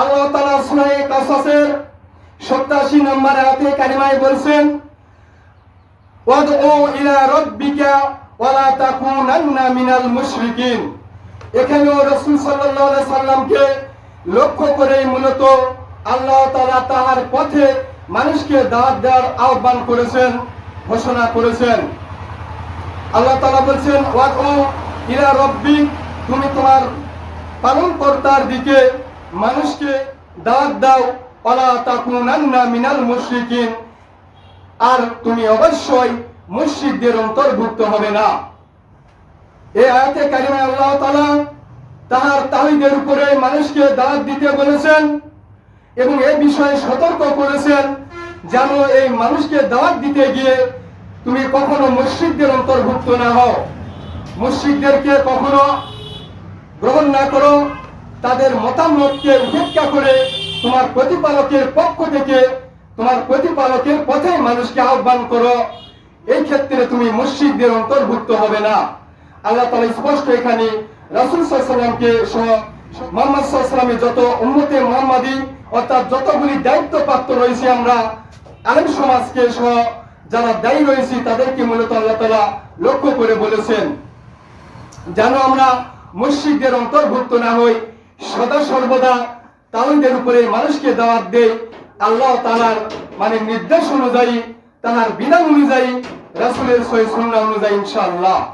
আল্লাহ তাআলা সূরা কাসাসের 87 নম্বর আয়াতে কারিমায় বলছেন, ওয়াদউ ইলা রাব্বিকা ওয়ালা তাকুনান্না মিনাল মুশরিকিন। এখানেও রাসূল সাল্লাল্লাহু আলাইহি সাল্লামকে লক্ষ্য করে মূলত আল্লাহ তাআলা তাহার পথে মানুষকে দাওয়াত দেওয়ার আহ্বান করেছেন, ঘোষণা করেছেন। আল্লাহ তাআলা বলছেন, ওয়াদউ ইলা রাব্বিক, তুমি তোমার পালনকর্তার দিকে মানুষকে দাওয়াত দাও, ওয়ালা তাকুনান্না মিনাল মুশরিকিন, আর তুমি অবশ্যই মুশরিকদের অন্তর্ভুক্ত হবে না। এই আয়াতে কারিমায় আল্লাহ তাআলা তাহার তাওহীদের উপরে মানুষকে দাওয়াত দিতে বলেছেন এবং এই বিষয়ে সতর্ক করেছেন যেন এই মানুষকে দাওয়াত দিতে গিয়ে তুমি কখনো মুশরিকদের অন্তর্ভুক্ত না হও, মুশরিকদেরকে কখনো গ্রহণ না করো, তাদের মতামতকে উপেক্ষা করে তোমার প্রতিপালকের পক্ষ থেকে তোমার প্রতিপালকের পথে মানুষকে আহ্বান করো। এই ক্ষেত্রে তুমি মুশরিকদের অন্তর্ভুক্ত হবে না। আল্লাহ তাআলা স্পষ্ট এখানে রাসূল সাল্লাল্লাহু আলাইহি ওয়াসাল্লামকে সহ মুহাম্মদ সাল্লাল্লাহু আলাইহি ওয়াসাল্লামের যত উম্মতে মুহাম্মাদি অর্থাৎ যতগুলি দায়িত্বপ্রাপ্ত রয়েছে আমরা আলেম সমাজকে সহ যারা দায়ী রয়েছে তাদেরকে মূলত আল্লাহ তাআলা লক্ষ্য করে বলেছেন যেন আমরা মুশরিকদের অন্তর্ভুক্ত না হই, সদা সর্বদা তাওহীদের উপরে মানুষকে দাওয়াত দেই আল্লাহ তাআলার নির্দেশ অনুযায়ী, তাহার বিধান অনুযায়ী, রাসূলের সহিহ সুন্নাহ অনুযায়ী ইনশাআল্লাহ।